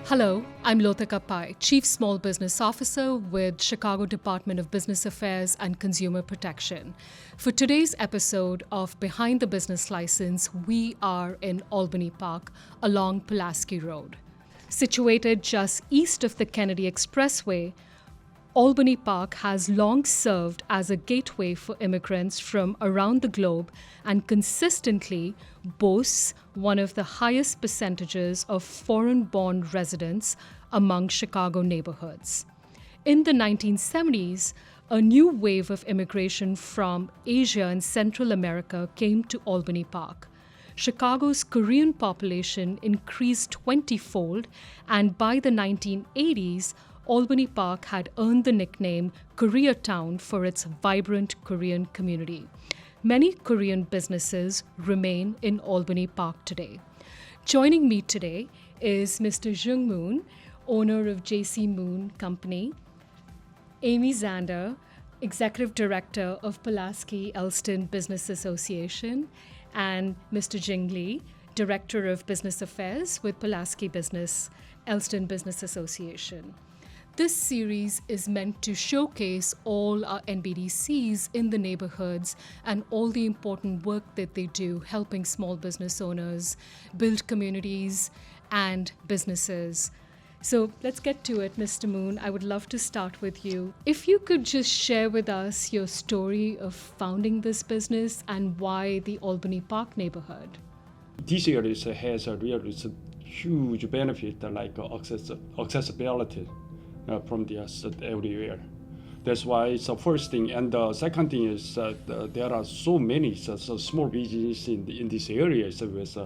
Hello, I'm Lothika Pai, Chief Small Business Officer with Chicago Department of Business Affairs and Consumer Protection. For today's episode of Behind the Business License, we are in Albany Park along Pulaski Road. Situated just east of the Kennedy Expressway, Albany Park has long served as a gateway for immigrants from around the globe and consistently boasts one of the highest percentages of foreign-born residents among Chicago neighborhoods. In the 1970s, a new wave of immigration from Asia and Central America came to Albany Park. Chicago's Korean population increased 20-fold, and by the 1980s, Albany Park had earned the nickname Koreatown for its vibrant Korean community. Many Korean businesses remain in Albany Park today. Joining me today is Mr. Jung Moon, owner of J.C. Moon Company, Amie Zander, Executive Director of Pulaski-Elston Business Association, and Mr. Jing Lee, Director of Business Affairs with Pulaski-Elston Business Association. This series is meant to showcase all our NBDCs in the neighborhoods and all the important work that they do helping small business owners build communities and businesses. So let's get to it, Mr. Moon. I would love to start with you. If you could just share with us your story of founding this business and why the Albany Park neighborhood. This area has a really huge benefit like accessibility. From the everywhere. That's why it's the first thing. And the second thing is there are so many small businesses in this area with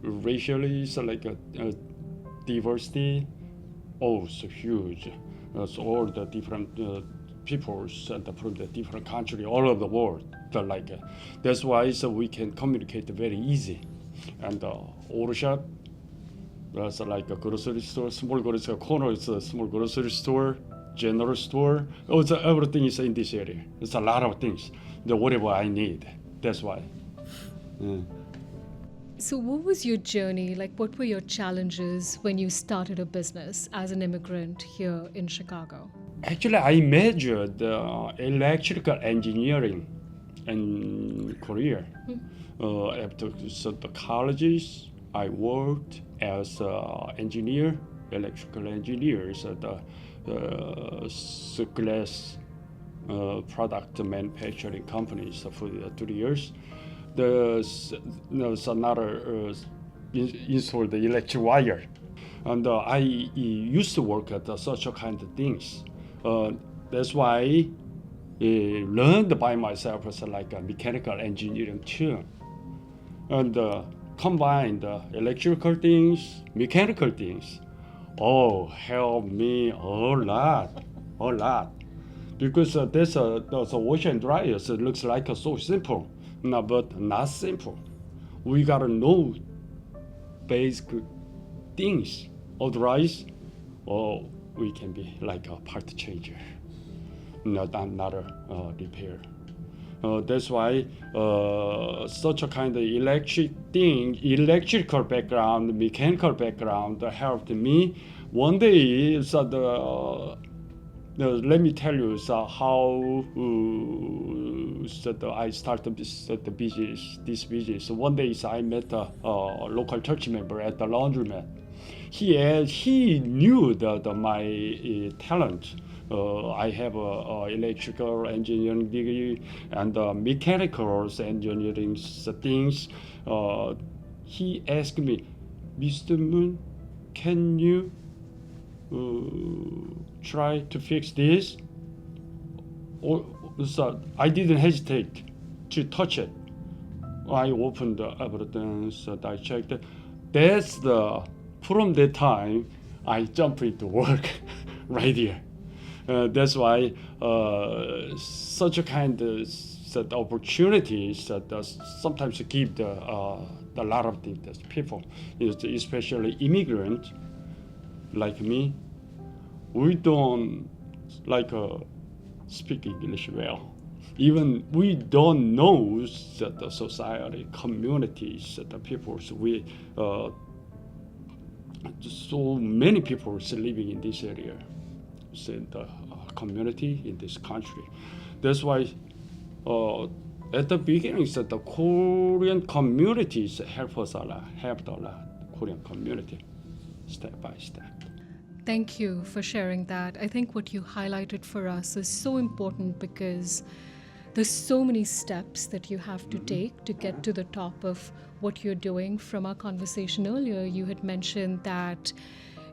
racially diversity. Oh, so huge. So all the different peoples from the different country all over the world. That's why we can communicate very easy. And auto shop. So like a grocery store, small grocery corner is a small grocery store, general store. Everything is in this area. It's a lot of things. Whatever I need. That's why. So what was your journey? What were your challenges when you started a business as an immigrant here in Chicago? Actually, I majored electrical engineering in Korea. After the colleges, I worked as electrical engineers at the glass product manufacturing companies for 3 years. There's another installed the electric wire, and I used to work at such kind of things. That's why I learned by myself as a mechanical engineering too, and. Combined electrical things, mechanical things, help me a lot. Because there's a wash and dryer, so it looks like so simple, but not simple. We gotta know basic things, otherwise, we can be like a part changer, not another repair. That's why such a kind of electrical background, mechanical background helped me. One day, let me tell you how I started this business. One day, I met a local church member at the laundromat. He knew my talent. I have a electrical engineering degree and mechanical engineering things. He asked me, Mr. Moon, can you try to fix this? So I didn't hesitate to touch it. I opened everything, so I checked it. From that time, I jumped into work right here. That's why such a kind of opportunities that sometimes give a lot of people, especially immigrants like me. We don't speak English well. Even we don't know that the society, communities, that the peoples we so many people are living in this area, in the community in this country. That's why at the beginning, so the Korean communities helped a lot, Korean community, step by step. Thank you for sharing that. I think what you highlighted for us is so important because there's so many steps that you have to take to get to the top of what you're doing. From our conversation earlier, you had mentioned that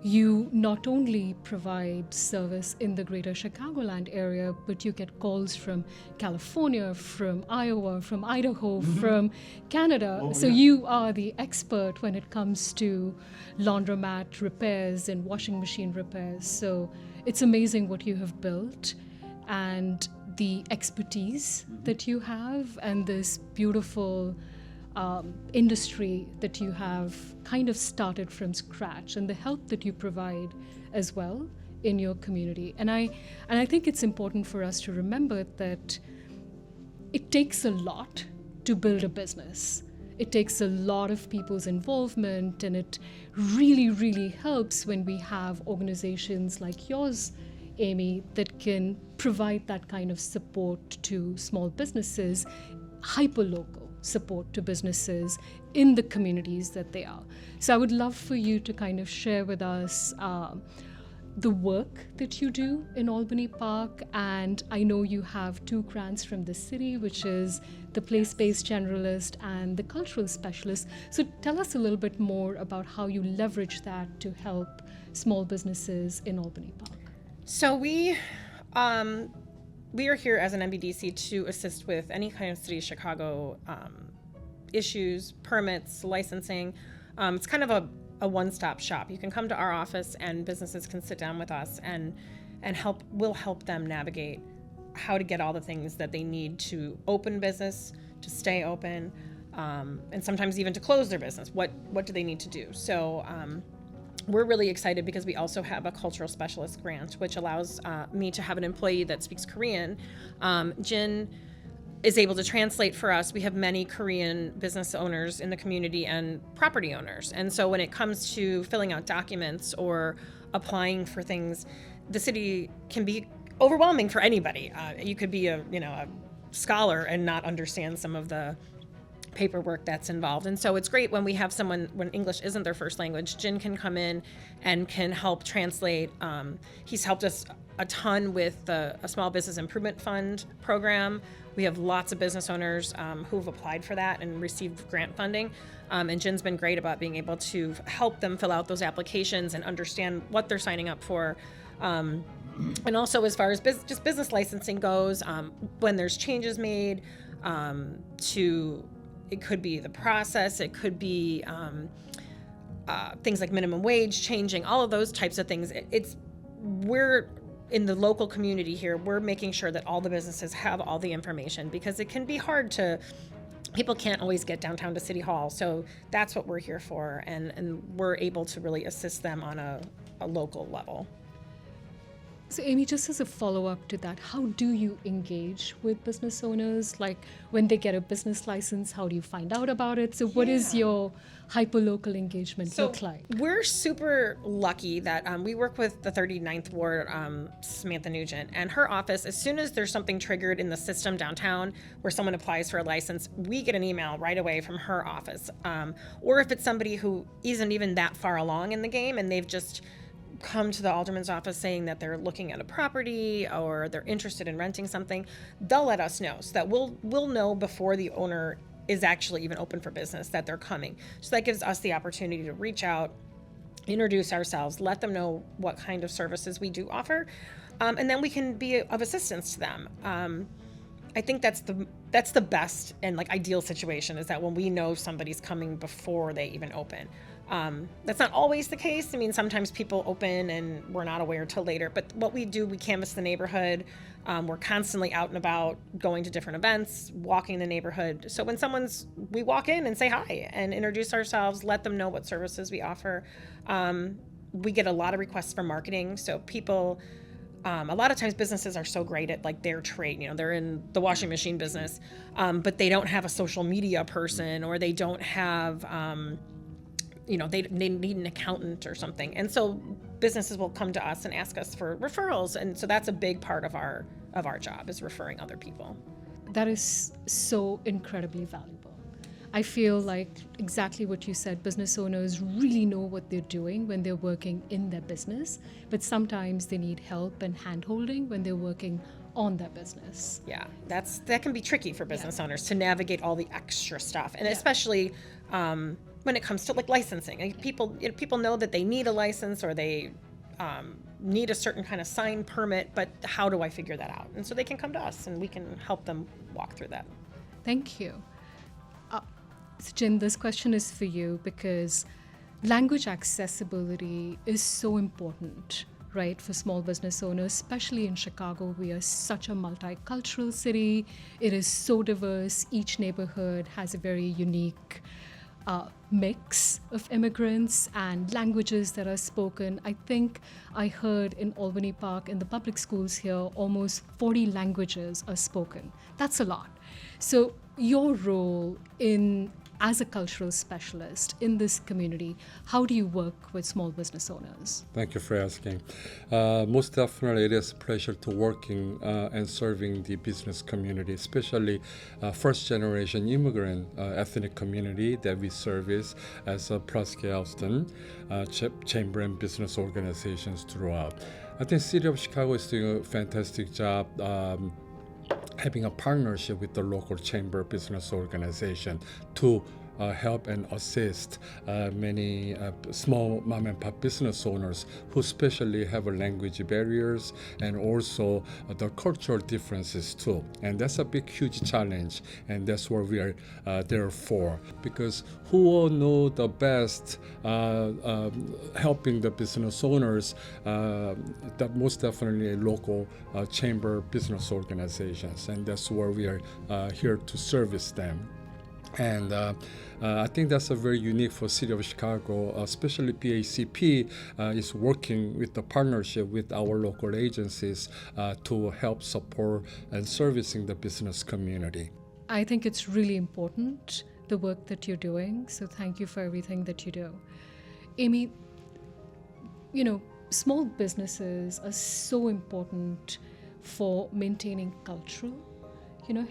you not only provide service in the greater Chicagoland area, but you get calls from California, from Iowa, from Idaho, from Canada. So you are the expert when it comes to laundromat repairs and washing machine repairs. So it's amazing what you have built and the expertise that you have and this beautiful industry that you have kind of started from scratch, and the help that you provide as well in your community. And I think it's important for us to remember that it takes a lot to build a business. It takes a lot of people's involvement, and it really, really helps when we have organizations like yours, Amie, that can provide that kind of support to small businesses, hyper-local support to businesses in the communities that they are. So I would love for you to kind of share with us the work that you do in Albany Park. And I know you have 2 grants from the city, which is the place-based generalist and the cultural specialist. So tell us a little bit more about how you leverage that to help small businesses in Albany Park. So we are here as an MBDC to assist with any kind of City of Chicago issues, permits, licensing. It's kind of a one-stop shop. You can come to our office and businesses can sit down with us and we'll help them navigate how to get all the things that they need to open business, to stay open, and sometimes even to close their business. What do they need to do? So we're really excited because we also have a cultural specialist grant, which allows me to have an employee that speaks Korean. Jin is able to translate for us. We have many Korean business owners in the community and property owners. And so when it comes to filling out documents or applying for things, the city can be overwhelming for anybody. You could be a scholar and not understand some of the paperwork that's involved. And so it's great when we have someone, when English isn't their first language, Jin can come in and can help translate. He's helped us a ton with a small business improvement fund program. We have lots of business owners who've applied for that and received grant funding. And Jin's been great about being able to help them fill out those applications and understand what they're signing up for. And also as far as just business licensing goes, when there's changes made it could be the process, it could be things like minimum wage changing, all of those types of things. We're in the local community here, we're making sure that all the businesses have all the information because it can be hard people can't always get downtown to City Hall. So that's what we're here for. And we're able to really assist them on a local level. So Amie, just as a follow-up to that, how do you engage with business owners? Like when they get a business license, how do you find out about it? So what is your hyper-local engagement look like? We're super lucky that we work with the 39th Ward, Samantha Nugent, and her office, as soon as there's something triggered in the system downtown where someone applies for a license, we get an email right away from her office. Or if it's somebody who isn't even that far along in the game and they've just come to the alderman's office saying that they're looking at a property or they're interested in renting something, they'll let us know so that we'll know before the owner is actually even open for business that they're coming. So that gives us the opportunity to reach out, introduce ourselves, let them know what kind of services we do offer, and then we can be of assistance to them. I think that's the best and ideal situation is that when we know somebody's coming before they even open. That's not always the case. I mean, sometimes people open and we're not aware till later, but what we do, we canvass the neighborhood. We're constantly out and about, going to different events, walking the neighborhood. So when we walk in and say hi and introduce ourselves, let them know what services we offer. We get a lot of requests for marketing. So people, a lot of times businesses are so great at their trade, they're in the washing machine business, but they don't have a social media person or they don't have, they need an accountant or something. And so businesses will come to us and ask us for referrals. And so that's a big part of our job, is referring other people. That is so incredibly valuable. I feel like exactly what you said, business owners really know what they're doing when they're working in their business, but sometimes they need help and hand-holding when they're working on their business. Yeah, that can be tricky for business owners to navigate all the extra stuff, and especially when it comes to like licensing. Like, people know that they need a license, or they need a certain kind of sign permit, but how do I figure that out? And so they can come to us, and we can help them walk through that. Thank you. So Jin, this question is for you, because language accessibility is so important, right, for small business owners, especially in Chicago. We are such a multicultural city. It is so diverse. Each neighborhood has a very unique mix of immigrants and languages that are spoken. I think I heard in Albany Park, in the public schools here, almost 40 languages are spoken. That's a lot. So your role as a cultural specialist in this community, how do you work with small business owners? Thank you for asking. Most definitely, it is a pleasure to working and serving the business community, especially first-generation immigrant ethnic community that we service as a Pulaski-Elston Chamber and business organizations throughout. I think City of Chicago is doing a fantastic job having a partnership with the local chamber business organization to help and assist many small mom and pop business owners who especially have language barriers and also the cultural differences too. And that's a big, huge challenge, and that's what we are there for. Because who will know the best helping the business owners? That most definitely local chamber business organizations, and that's where we are here to service them. And I think that's a very unique for City of Chicago, especially PACP is working with the partnership with our local agencies to help support and servicing the business community. I think it's really important, the work that you're doing. So thank you for everything that you do. Amie, small businesses are so important for maintaining cultural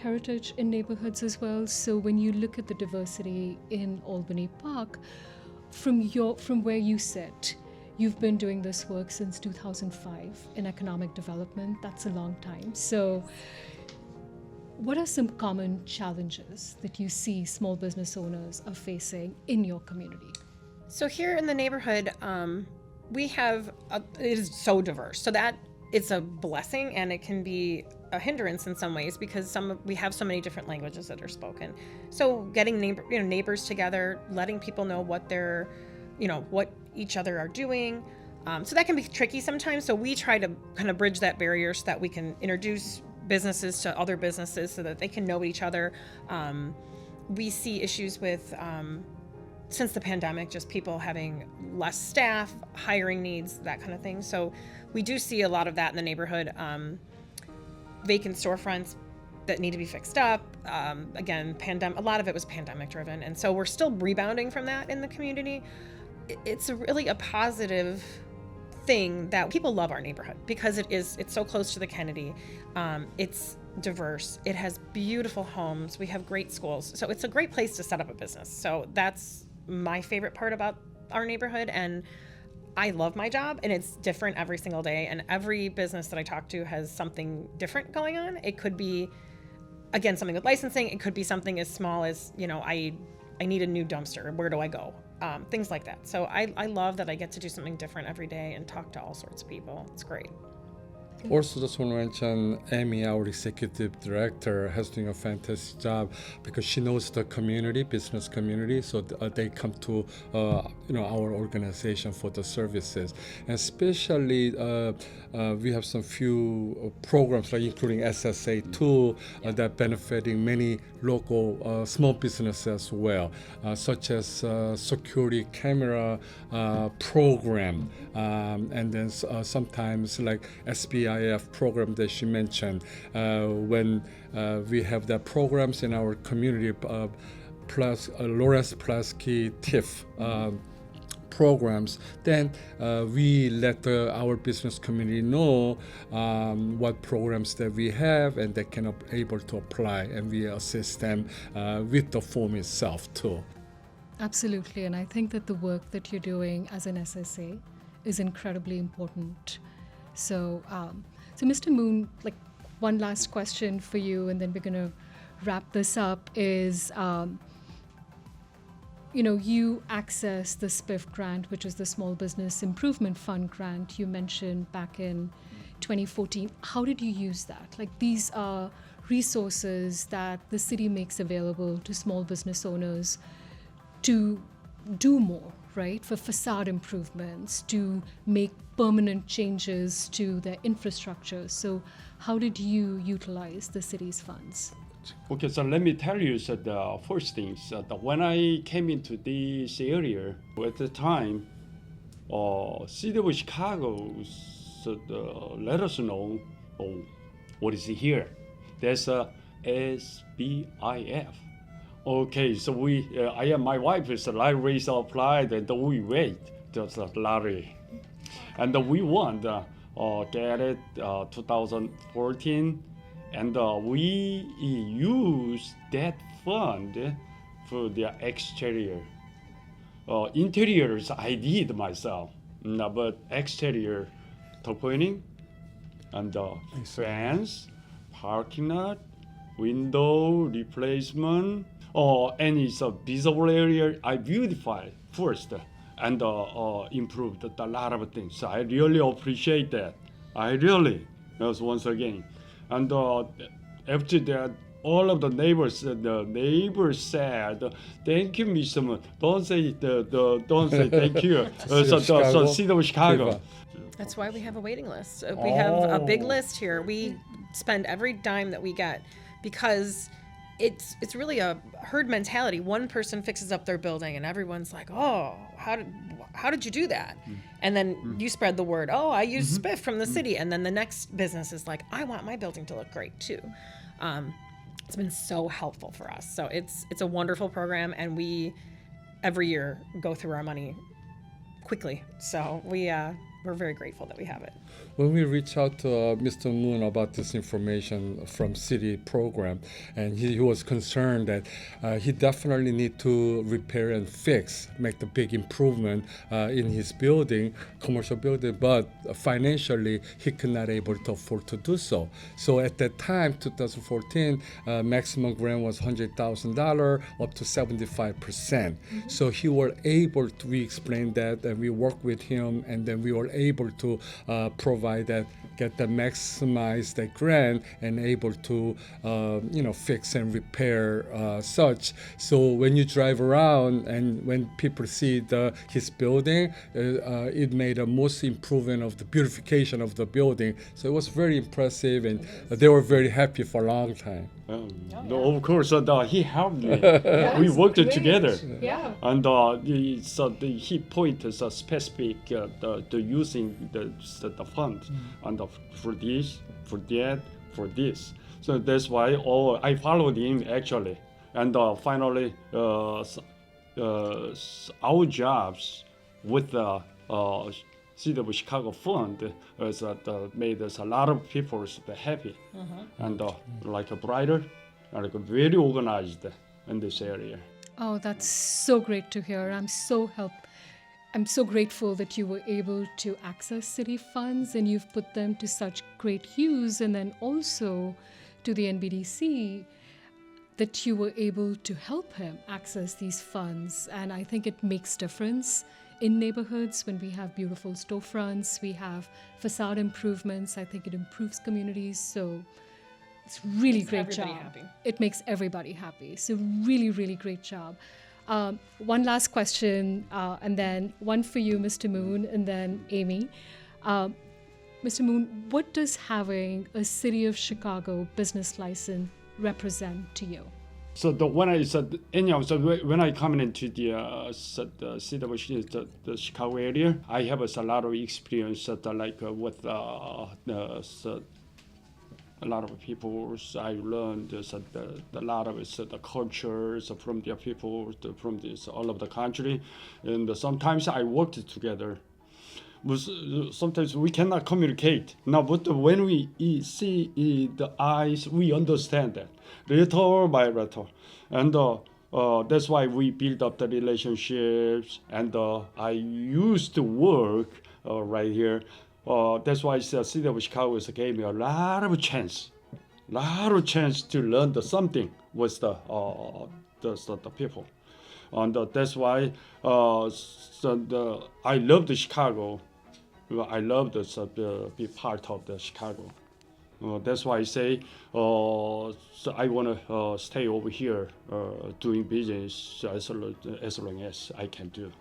heritage in neighborhoods as well. So when you look at the diversity in Albany Park, from where you sit, you've been doing this work since 2005 in economic development. That's a long time. So what are some common challenges that you see small business owners are facing in your community? So here in the neighborhood, we have it is so diverse. So that it's a blessing, and it can be a hindrance in some ways, because we have so many different languages that are spoken. So getting neighbors together, letting people know what they're, what each other are doing. So that can be tricky sometimes. So we try to kind of bridge that barrier so that we can introduce businesses to other businesses so that they can know each other. We see issues with, since the pandemic, just people having less staff, hiring needs, that kind of thing. So we do see a lot of that in the neighborhood. Vacant storefronts that need to be fixed up. Again, a lot of it was pandemic driven. And so we're still rebounding from that in the community. It's really a positive thing that people love our neighborhood, because it's so close to the Kennedy. It's diverse. It has beautiful homes. We have great schools. So it's a great place to set up a business. So that's my favorite part about our neighborhood. And I love my job, and it's different every single day. And every business that I talk to has something different going on. It could be, again, something with licensing. It could be something as small as, I need a new dumpster. Where do I go? Things like that. So I love that I get to do something different every day and talk to all sorts of people. It's great. Also, just want to mention Amie, our executive director, has doing a fantastic job because she knows the community, business community, so they come to our organization for the services. And especially, we have some few programs, like including SSA too, that benefiting many local small businesses as well, such as security camera program, and then sometimes like SBIF program that she mentioned. When we have the programs in our community, plus Lawrence Pulaski TIF programs, then we let our business community know what programs that we have and they can able to apply, and we assist them with the form itself too. Absolutely, and I think that the work that you're doing as an SSA is incredibly important. So, so Mr. Moon, like one last question for you, and then we're going to wrap this up. Is you access the SPIF grant, which is the Small Business Improvement Fund grant you mentioned back in 2014. How did you use that? Like, these are resources that the city makes available to small business owners to do more, right? For facade improvements, to make permanent changes to their infrastructure. So how did you utilize the city's funds? Okay, so let me tell you the first things. When I came into this area, at the time, City of Chicago let us know what is here. There's a SBIF. Okay, so I and my wife is a lottery applied, and we wait just a lottery, and we won get it 2014, and we use that fund for the exterior. Interiors I did myself, but exterior top coating and fence, parking lot, window replacement. Any visible area I beautify first and improved a lot of things. I really appreciate that. Once again. And after that, all of the neighbors said, "Thank you, Mr. Moon." Don't say thank you. So City of Chicago. That's why we have a waiting list. We have a big list here. We spend every dime that we get because it's really a herd mentality. One person fixes up their building and everyone's like, "Oh, how did you do that?" And then you spread the word, "Oh, I use SPIF from the city." And then the next business is like, "I want my building to look great too." It's been so helpful for us. So it's a wonderful program, and we every year go through our money quickly. So we're very grateful that we have it. When we reached out to Mr. Moon about this information from city program, and he was concerned that he definitely need to repair and fix, make the big improvement in his building, commercial building, but financially he could not able to afford to do so. So at that time, 2014, maximum grant was $100,000 up to 75%. So he were able to, we explained that, and we worked with him, and then we were able to provide that, get the maximize that grant and able to fix and repair such. So when you drive around and when people see his building, it made a most improvement of the beautification of the building. So it was very impressive, and they were very happy for a long time. No, of course, he helped me. We worked together. Yeah. And he pointed specific to using the fund and for this, for that, for this. So that's why I followed him actually. And finally, our jobs with the City of Chicago Fund made us a lot of people happy and like a brighter, like very organized in this area. Oh, that's so great to hear. I'm so grateful that you were able to access city funds and you've put them to such great use, and then also to the NBDC that you were able to help him access these funds. And I think it makes difference in neighborhoods when we have beautiful storefronts, we have facade improvements. I think it improves communities. So it's really great job. Happy. It makes everybody happy. So really, really great job. One last question, and then one for you, Mr. Moon, and then Amie. Mr. Moon, what does having a City of Chicago business license represent to you? So when I come into the city of the Chicago area, I have a lot of experience with a lot of people. I learned a lot of the cultures from their people, from this all of the country, and sometimes I worked together. Sometimes we cannot communicate. Now, but when we see the eyes, we understand that little by little, and that's why we build up the relationships. And I used to work right here. That's why the city of Chicago gave me a lot of chance to learn something with the people, and that's why I love the Chicago. I love to be part of the Chicago. That's why I say so I want to stay over here doing business as long as I can do.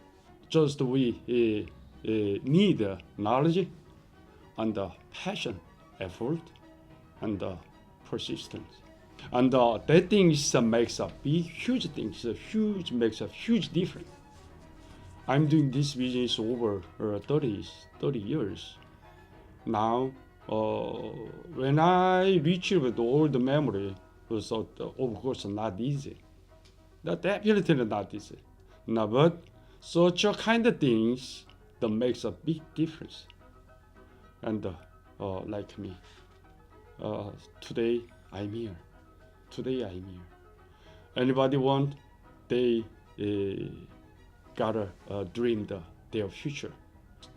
Just we need knowledge and passion, effort, and persistence. And that things makes a huge things, makes a huge difference. I'm doing this business over 30 years. Now, when I retrieve all the memory, was of course not easy. That definitely not easy. No, but such a kind of things that makes a big difference. And like me, today I'm here. Anybody want? They gotta dream their future.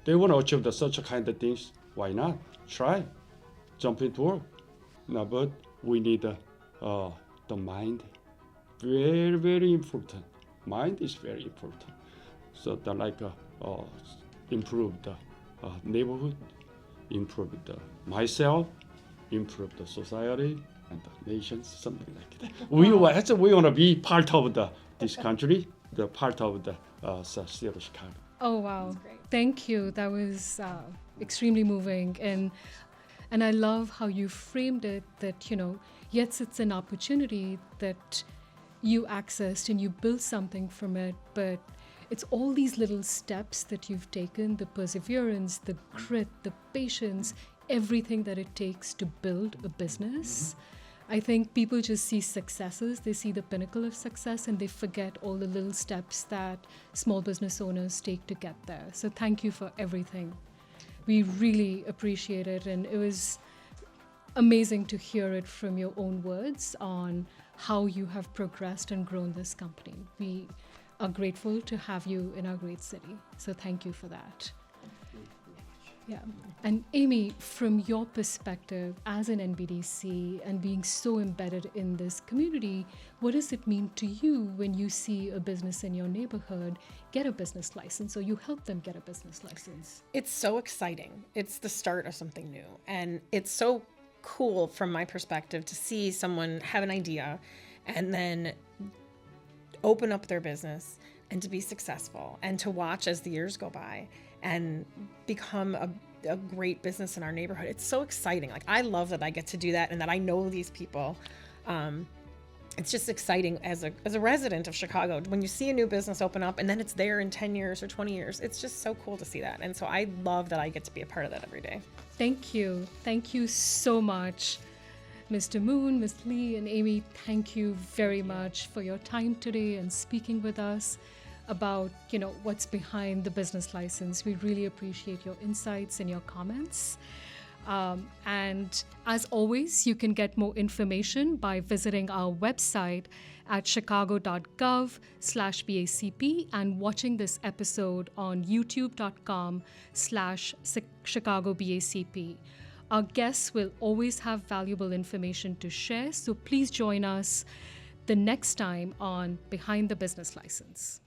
They want to achieve such a kind of things. Why not? Try, jump into work. No, but we need the mind. Very, very important. Mind is very important. So improve the neighborhood, improve myself, improve the society and the nations, something like that. We want to be part of this country, the part of the city of Chicago. Oh, wow. Thank you. That was extremely moving. And I love how you framed it that, yes, it's an opportunity that you accessed and you built something from it, but it's all these little steps that you've taken, the perseverance, the grit, the patience, everything that it takes to build a business. I think people just see successes, they see the pinnacle of success, and they forget all the little steps that small business owners take to get there. So thank you for everything. We really appreciate it, and it was amazing to hear it from your own words on how you have progressed and grown this company. We are grateful to have you in our great city. So thank you for that. Yeah. And Amie, from your perspective as an NBDC and being so embedded in this community, what does it mean to you when you see a business in your neighborhood get a business license or you help them get a business license? It's so exciting. It's the start of something new. And it's so cool from my perspective to see someone have an idea and then open up their business and to be successful and to watch as the years go by and become a great business in our neighborhood. It's so exciting. Like, I love that I get to do that and that I know these people. It's just exciting as a resident of Chicago. When you see a new business open up and then it's there in 10 years or 20 years, it's just so cool to see that. And so I love that I get to be a part of that every day. Thank you. Thank you so much. Mr. Moon, Ms. Lee, and Amie, thank you very much for your time today and speaking with us about, what's behind the business license. We really appreciate your insights and your comments. And as always, you can get more information by visiting our website at chicago.gov/BACP and watching this episode on youtube.com/ChicagoBACP. Our guests will always have valuable information to share, so please join us the next time on Behind the Business License.